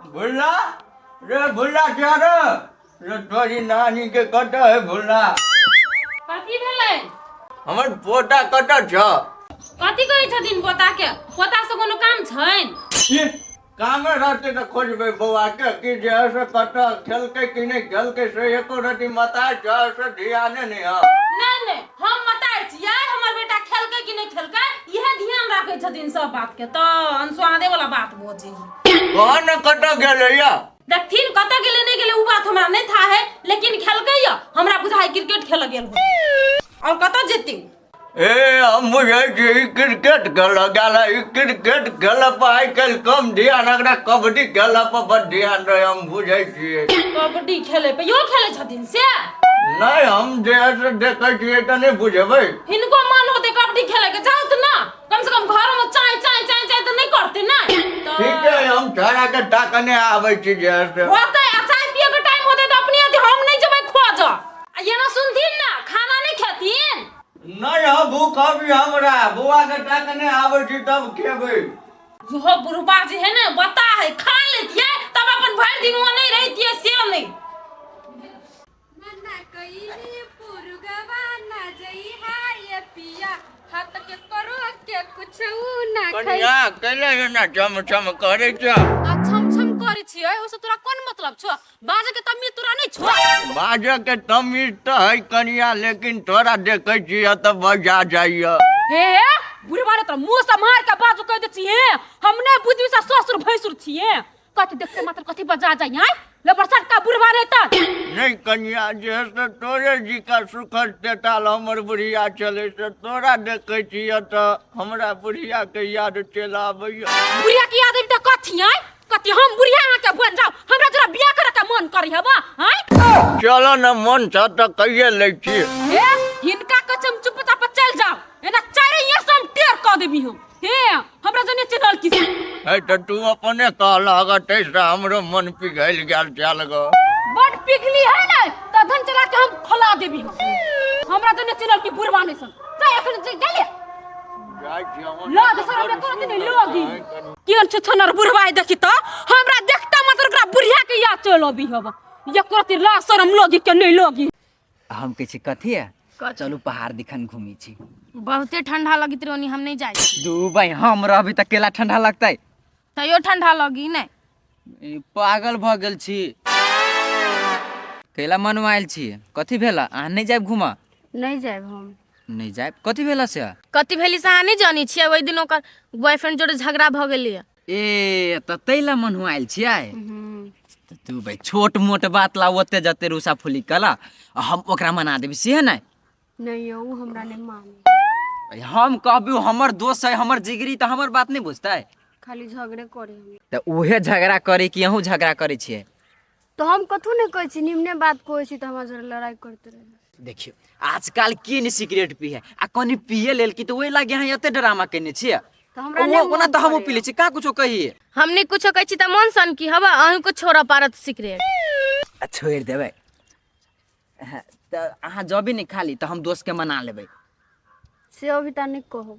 भुल्ला रे भुल्ला क्या रे तोरी नानी के कटा है भुल्ला कथी भेलै हमर पोता कटा छ कथी कहै छथिन पोता के पोता से कोनो काम छैन ये कामे रहते त खोजबे बौआ के कि जे से कटा खेलके कि नहीं खेलके से एको रति मता छ से ध्यान नहीं है नहीं हम मतार छियै हमर बेटा खेलकै कि नहीं खेलकै इहे ध्यान राखै छथिन सब बात के त अनस्वादे वाला बात बोझे कौन कटा गेले या देखथिन कत गेले नहीं गेले उ बात हमरा नहीं था है लेकिन खेलकै या हमरा बुझाय क्रिकेट खेल गेल हो और कत जेती ए हम बुझे छी क्रिकेट खेल गेला क्रिकेट खेल पर आइ कल कम ध्यान रखना कबड्डी खेल पर बड़ ध्यान रहे हम बुझे छी कबड्डी खेले पे यो खेले छथिन से नहीं हम जैसे देखे छी त नहीं बुझेबै हिनको मन होते कबड्डी खेले के जाओ त ना कम से कम घर में चाय चाय चाय चाय तो नहीं करते ना ठीक है हम छोरा के टाकने आवे छी जैसे होते चाय पिए के टाइम होते तो अपनी आदि हम नहीं जबै खोज ये ना सुनथिन ना खाना नहीं खेथिन नहीं हम भूख अभी हमरा बुआ के टाकने आवे छी तब खेबै यो बुढ़बा जे है ना बता है खा लेतिए तब अपन भर दिन वो नहीं रहतिए से नहीं मना कइली पुरगवा ना जई हाय पिया हाथ के करो के कुछ ना खाई कन्या कैले ना चम चम करे छ छम छम करे छियै ओसे तोरा कोन मतलब छ बाजे के तमीज तोरा नहीं छ बाजे के तमीज तो है कन्या लेकिन तोरा देखे छी त बजा जाइए हे बुढ़बा रे तोरा मुंह से मार के बाजू कह दे छियै हम नहीं बुझबी सा ससुर भैसुर छियै कथि देखते मात्र कथि बजा जाय हैं ले बरसात का बुढ़बा रे त नहीं कन्या जैसे तोरे जी का सुखद तेताल हमर बुढ़िया चले से तोरा देखे छी त हमरा बुढ़िया के याद चल आबैया बुढ़िया की याद त कथि हैं कथि हम बुढ़िया अहाँ के बन जाओ हमरा तोरा बियाह करे के मन करी हबा हैं चलो न मन छ त कहिए ले छी हे हिनका कसम चुपचाप चल जाओ एना चारे ये सम टेर क देबी हम हे हमरा जने चलल की है त तू अपने कहला अगर तैसा हमरो मन पिघल गेल चल गो बड़ पिघली है ना त धन चला के हम फला देबी हम हमरा जने चलल की बुढ़वा नहीं सन जा एखन जे गेले लाग सारा में तोरा दिन लोगी केन छ छनर बुढ़वा देखि त हमरा देखता मत ओकरा बुढ़िया के याद चलबी हबा एको रति ला शरम लोगी के नहीं लोगी हम कहै छी कथी है चलू पहाड़ दिखन घूमी छी बहुते ठंडा लगित रोनी हम नहीं जाई दू भाई हम रहबी त केला ठंडा लगतै तयो ठंडा लगी नहीं ई पागल भ गेल छी केला मनवाइल छी कथी भेला अहाँ नहीं जाब घुमा नहीं जाब हम नहीं जाब कथी भेला से कथि भेली से अहाँ नहीं जानी छियै ओइ दिन ओकर बॉयफ्रेंड जोड़े झगड़ा भ गेलै ए त तैला मनवाइल छियै त तू भाई छोट मोट बात ला ओते जते रूसा फुली कला हम ओकरा मना देबी से नहीं नहीं यौ हमरा नहीं माने हम कहबू हमर दोस्त है हमर जिगरी त हमर बात नहीं बुझतै खाली झगड़े करे हम त उहे झगड़ा करे कि अहूँ झगड़ा करे छियै तो हम कथु नहीं कहै छी निम्ने बात कहै छी त हमरा जरे लड़ाई करते रहे देखियो आजकल की नहीं सिगरेट पी है आ कनी पिए लेल की तो वही लागे यहाँ एते ड्रामा करने छियै तो हमरा नहीं ओना तो हम पी ले छी का कुछो कहिए हम नहीं कुछो कहै छी त मन सन की हबा अहू को छोरा पारत सिगरेट छोड़ देबै त अहाँ जबी नहीं खाली त हम दोस्त के मना लेबै से अभी त नहीं कहब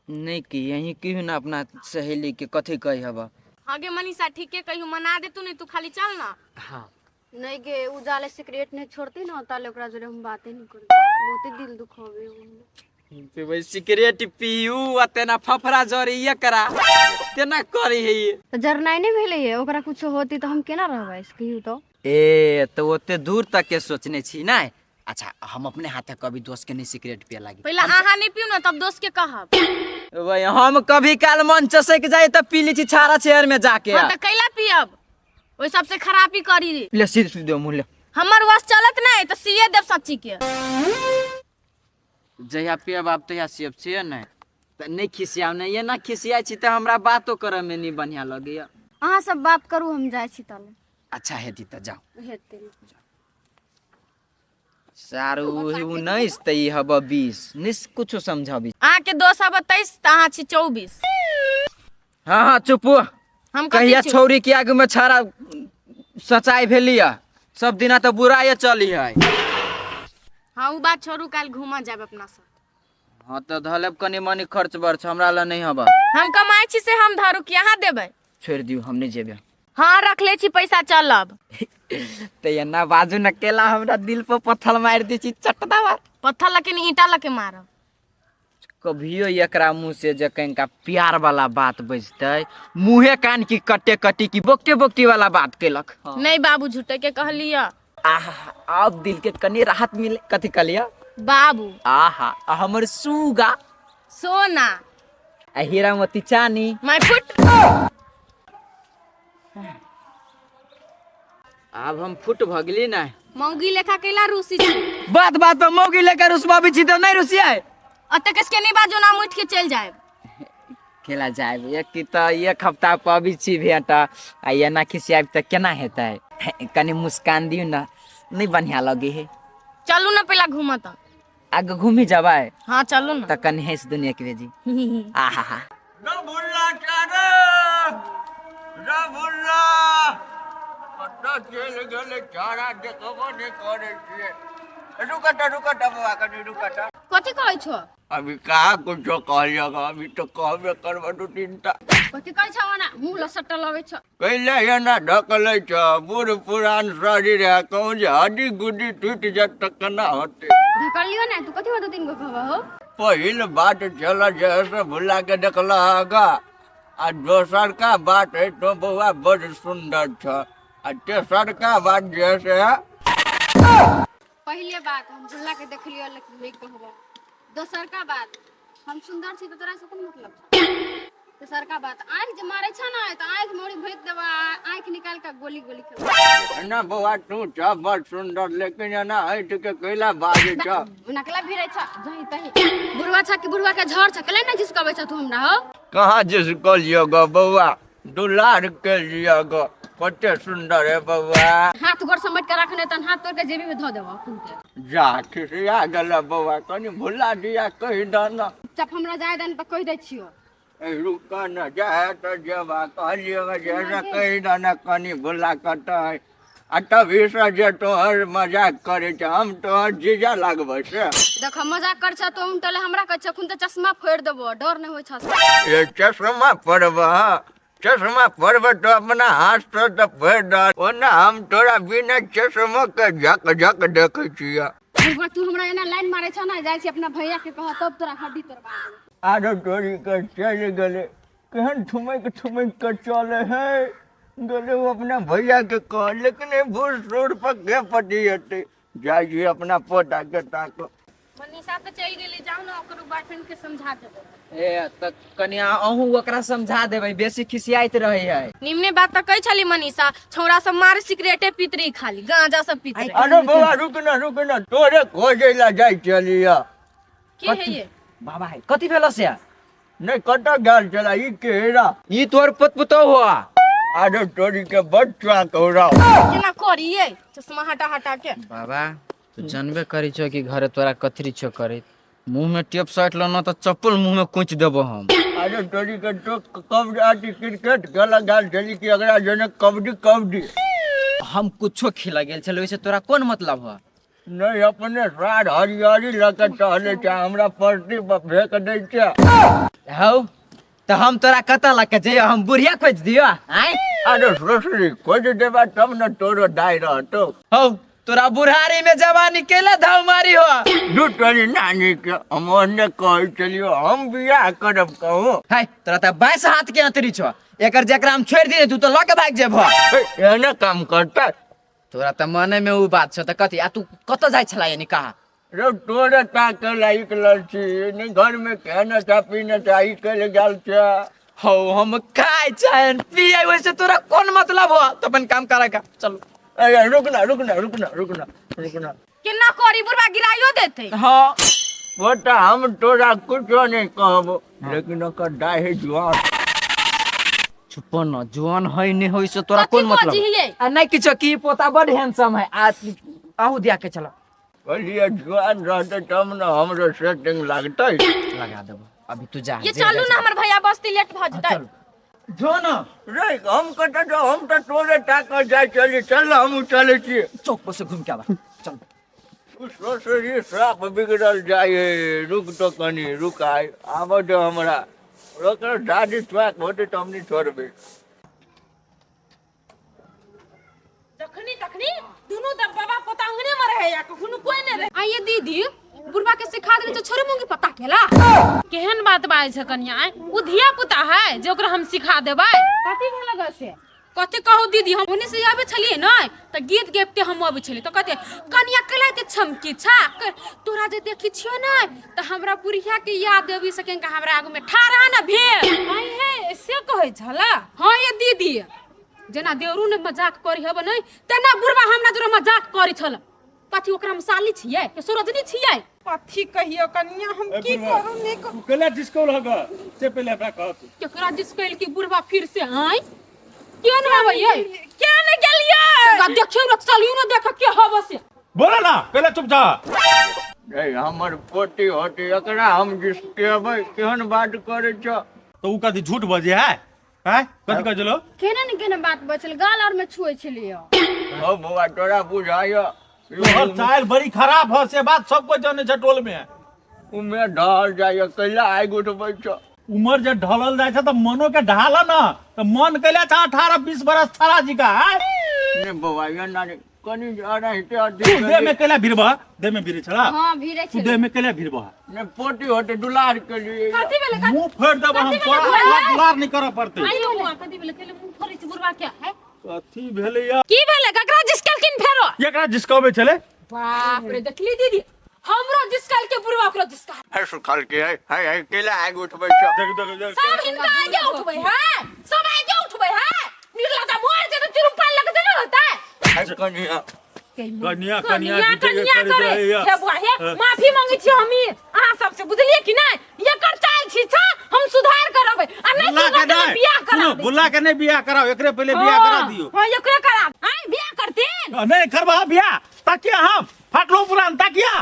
नहीं कि यही की ना अपना सहेली के कथी कही हबा आगे मनीषा ठीके कहियो मना दे तू नहीं तू खाली चल ना हां नहीं गे उजाले सिगरेट नहीं छोड़ती ना ताले ओकरा जरे हम बातें नहीं करते बहुते दिल दुखावे तो भाई सिगरेट पीऊ आ तेना फफरा जरी ये करा तेना करी है ये तो जरनाई नहीं भेले है ओकरा कुछ होती तो हम केना रहबै कहियो तो ए तो ओते दूर तक के सोचने छी ना अच्छा हम अपने हाथे कभी दोस्त के नहीं सिगरेट पिए लागी पहले आहा नहीं पियो ना तब दोस्त के कहब भाई हम कभी काल मन चसक जाए त पी ली छी छारा चेयर में जाके हां त कैला पियब ओइ सबसे खराबी करी ले सीधे दो मुल्ले हमर वश चलत नहीं तो सीए देव सच्ची के जहिया पियब आप तहिया सेब छियै नहीं त नहीं खिसियाव नहीं ये ना खिसिया छी त हमरा बातो करे में नहीं बढ़िया लगैया अहाँ सब बात करू हम जाय छी तले अच्छा हेती त जाओ हेते सारू 19 त ई हब 20 निस कुछो समझाबी अहाँ के दोस्त अब 23 त अहाँ छी 24 हां हां चुप हम कहिया छौरी के आगे में छारा सच्चाई भेलिया सब दिना त बुराई चली है हां उ बात छोड़ू काल घुमा जाब अपना साथ हां त धलेब कनी मनी खर्च बर्च हमरा ला नहीं हबा हम कमाई छी से हम धरू कि अहाँ देबै छोड़ दियो हमने जेबे। हाँ रख ले छी पैसा चलब। तो एना बाजू न केला हमरा दिल पर पत्थर मार दी छी चटदावा। पत्थर लके नहीं ईटा लके मारब। कभियो एकरा मुंह से जे कहीं प्यार वाला बात बजते मुँहे कान की कटे कटी की बोकटे बोकटी वाला बात केलक। नहीं बाबू झूठे के कहलिया। अब दिल के कनी राहत मिले। कथी कहलिया बाबू? आहा हमर सुगा सोना हीरा मोती चानी मैं फुट। अब हम फुट भगली ना। मौगी लेखा केला रूसी छी। बात बात पर मौगी लेकर रुसवा भी छी तो नहीं रुसिया है। अते किसके नहीं बाजो ना उठ के चल जाए। केला जाए एक की तो एक हफ्ता पर अभी छी भेट आ एना खिसियाब त केना हेतै। कनी मुस्कान दियो ना नहीं बढ़िया लगे है। चलू ना पहला घूमत। आगे घूमी जाबे। हाँ चलू ना। त कनी हेस दुनिया के भेजी। आहा न भूलना चारे न भूलना पता चल गले चारा देखबो नहीं करे छिए। रुकटा बाबा कनी रुकटा। कथी कहै छो? अभी कहाँ कुछ कहलिएगा अभी तो कहबे करबो दू तीन टा। कथी कहै छो ना मुंह लसट लगे छ। कैले एना ढकले छ बूढ़ पुरान शरीर है कहूँ जे हड्डी गुड्डी टूट जात त केना होते। ढकल लियो ना तू कथी बतो तीन गो कहबो हो। पहिल बात चल जैसे भुला के देखला होगा आ दोसर का बात है तो बउआ बड़ सुंदर छ आ तेसर का बात जैसे है पहले बात हम भुल्ला के देख लियो लेकिन नहीं कहबो। दोसर का बात हम सुंदर छी तो तोरा से कोन मतलब छ। तेसर का बात आंख जे मारे छ ना त आंख मोड़ी भोक देबा आंख निकाल के गोली गोली खेल। ना बउआ तू छ बड़ सुंदर लेकिन ना हट के कैला बाजे छ नकला भी रहे छ जही तही बुढ़वा छ कि बुढ़वा के झड़ छ कले ना जिसकबै छ तू हमरा हो। कहाँ जिसको लियोगा बउआ दुलार के लियोगा कते सुंदर है बउआ। हाथ गोड़ समेट के रखने तन हाथ तोड़ के जेबी में धो देबो तू के। जा खिसिया गेल बउआ कनी भुला दिया कहि दना। जब हमरा जाय दन त कह दै छियो। रुक न जाए तो जबा कहलिएगा जैसा कहि दना कनी भुला कटा है आ तभी से जे तोहर मजाक करे छ हम तोहर जीजा लागबै से। देख मजाक कर छ तुम तले हमरा कह छ खुन त चश्मा फोड़ देबो डर नहीं होय छ। ये चश्मा पड़बा चश्मा पड़ब तो अपना हाथ से तो फोड़ दे ओना हम तोरा बिना चश्मा के झक झक देखे छिया। बुढ़वा तू हमरा एना लाइन मारे छ ना जाय छी अपना भैया के कह तब तोरा हड्डी तोड़वा। आरो तोरी के चल गेले केहन ठुमक के चले है गले वो अपना भैया के कह लेकिन बूढ़ सूढ़ पर के पटी हटे जाइए अपना पोता के ताको। मनीषा तो चल गेली जाऊ ना ओकर बॉयफ्रेंड के समझा देबो। ए त कनिया अहू ओकरा समझा देबै बेसी खिसियाइत रहे है। निम्ने बात तो कही छली मनीषा छौरा सब मार सिगरेटे पीतरी खाली गांजा सब पीतरी। अरे बाबा रुक ना तोरे खोजेला जाय चलिया। की है ये बाबा है कथी भेलो से नहीं कटा गाल चला ई केरा ई तोर पुतपुतो हुआ। अरे तोरी के बच्चा कोरा केना करी ये चश्मा हटा हटा के। बाबा तू जानबे करी छो कि घरे तोरा कथरी छो करे मुंह में टेप साट लो ना तो चप्पल मुंह में कुछ देबो हम। अरे तोरी के तो कब आती क्रिकेट खेला गाल चली कि अगला जने कबड्डी हम कुछो खिला गेल छलो वैसे तोरा कौन मतलब हुआ। नहीं अपने सार हरियारी लगे टहले छ हमरा पर्टी पर फेंक दै छ। हौ तो हम तोरा कत लके जइयो हम बुढ़िया खोज दियो आय। अरे ससुरी खोज देबा तब न तोरो दाई रहतो। हौ तोरा बुढ़ारी में जवानी केला धाव मारी हो। दू तोरी नानी के हमने कह चलियो हम बियाह करब कहू। हाय तोरा त 22 हाथ के अंतरी छो एकर जेकरा हम छोड़ दिए तू तो लके भाग जेबो। एने काम करता तोरा त मने में उ बात छ त कथी आ तू कत जाय छला यानी कहा रे तोरे ताके लाइक लड़ची ने घर में कहना था पीना चाहिए के गाल छ। हौ हम खाय चाहन पिए वैसे तोरा कौन मतलब हो तो अपन काम करेगा चलो। अरे रुकना केना करी बुढ़वा गिराइयो देते। हां पोता हम तोरा कुछो नहीं कहबो लेकिन ओकर दाहे जुआन छुपो न जुआन है नहीं होई से तोरा कौन मतलब आ नहीं किछो की पोता बड़ हैंडसम है आहू दिया के चलो कहलिए जुआन रहते तब न हमरो सेटिंग लागतै लगा देबो अभी तू जा ये चलू ना हमर भैया बस्ती लेट भ जतै। जो न रे हम कत जो हम तो तोरे ताक जाय चली चल हम चले छी चौक पर से घूम के आवा चल। ससुरी साफ बिगड़ल जाए रुक तो कनी रुकाय आबो जो हमरा ओकर दादी स्वाक होते तो हमनी छोड़बे। रहे या कखनो कोई नहीं रहे। आइए दीदी बुढ़वा के सिखा देने तो छोरे मुंगी पता केला केहन बात बाज छै कनिया उ धिया पुता है जे ओकरा हम सिखा देबै। कथी भेल से कथी कहू दीदी हम ओने से आबे छलिए न त गीत गेबते हम आबे छलिए त कहते कनिया कलाते छमकी छा तोरा जे देखी छियो न त हमरा बुढ़िया के याद आबि सके का हमरा आगू में ठाड़ा न भेल आई है से कहै छला। हां ये दीदी जना देवरू ने मजाक करी हब नै तना बुढ़वा हमरा जरा मजाक करी छल कथी ओकरा मसाली छियै के सूरजनी छियै कथी कहियो कनिया हम की करू ने केला डिस्को लगा से पहले हमरा कहत केकरा जिसकैल की बुढ़वा फिर से आई क्यों न आबैये क्या न गेलियै का देखियो न चलियो न देख के हब से बोला ना पहले चुप जा। रे हमर पोती होती एकरा हम जिसकेबै केहन बात करे छ तो उ कथी झूठ बजे है हैं कथी कह जलो केना न केना बात बचल गाल और में छुए छलिए। ओ बौआ तोरा बुझाय तोहर चाल बड़ी खराब है से बात सब कोई जाने छ टोल में। उमे ढल जाय कैला आगि उठबै छ उमर जे ढलल जाय छ त मनो के ढाला ना त मन कैला छ 18-20 बरस थारा जी का है ने बौआ या ना कनी अरे हिते तू दे में कैला भिरबा दे में भिरे छला हां भीरे तू दे में कैला भिरबा ने पोती होते दुलार के लिए कथी भेल मुंह फेर देब हम तोरा दुलार नहीं करे पड़ते। आइयो कथी भेल के मुंह फरी छ बुढ़वा के है कथी भेले या की भेल ककरा जिसकल किन फेरो एकरा जिसकबे चले बाप रे देखली दीदी हमरा जिसकल के बुढ़वा ओकरा जिसका है सुखल के है कैला आगि उठबै छ देख देख देख सब हिनका आगे उठबै है सब आगे उठबै है निर्लजा मोर जे तो चुरुपा लग देना होता है कनिया कन्या कनिया जीते के कनिया करे करे जाइया। हे बुआ हे माफी मांगे छी हमी अहाँ सबसे बुझलिए कि नहीं ये कर चाल छी छ हम सुधार करबै आ नहीं बुला के सुधार नहीं बियाह करा सुनो बुला के नहीं बियाह कराओ एकरे पहले बियाह करा दियो। हां एकरे करा हां बियाह करतीन नहीं करबा बियाह ताकिया हम फाटलो पुरान ताकिया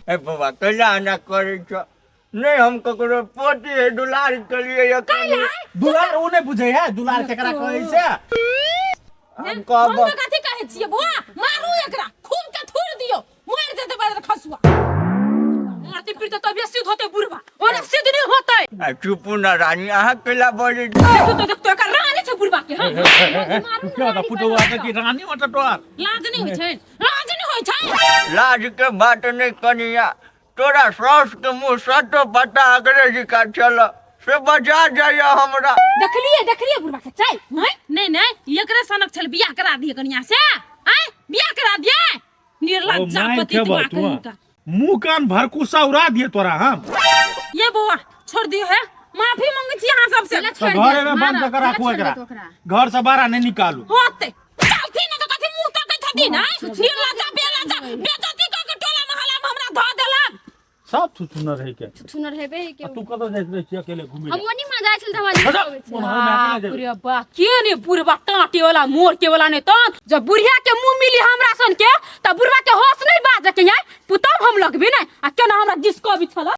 ए बौआ कैला ना करे छ नहीं हम ककरो पोती है दुलार के लिए या कैला दुलार उ नहीं बुझे है दुलार केकरा कहै से हम हम कहब तो कथी कहै छियै बुआ मारू एकरा खूब के थूर दियो मर जेते बाद खसुआ मारती फिर तो तबियत सिद्ध होते बुढ़वा और सिद्ध नहीं होते चुप ना रानी अहाँ कैला बजे तो तो का रानी छ बुढ़वा के हां क्या का पुटवा के की रानी मत टोर लाज नहीं होय छै लाज नहीं होय छै लाज के बात नहीं कनिया तोरा सास के मुंह सटो पता अंग्रेजी का चल से बजा जाय हमरा देखलिए बुढ़वा के चाय नहीं नहीं एकरे सनक छल बियाह करा दिए कनिया से आय बियाह करा दिए निर्लज्जा पति दुआ कनिका मुंह कान भरकुसा उड़ा दिए तोरा हम ये बुआ छोड़ दियो है माफी मांगे छी अहाँ सबसे तो घरे में बंद कर रखो एकरा घर से बाहर नहीं निकालू होते चलती न तो कथी मुंह तक थती ना निर्लज्जा बेलज्जा बेइज्जती क के टोला मोहल्ला में हमरा ध देलन सब सुनर रह के सुनर हेबे के तू कतो जाइत रह छी अकेले घूमे हम ओनी में जाय छल त अरे बा के ने बुढ़वा टाटे वाला मोर के वाला ने तन जब बुढ़िया के मुंह मिली हमरा सन के त बुढ़वा के होश नहीं बाजे के पुतब हम लगबे ना आ केना हमरा जिसको भी छला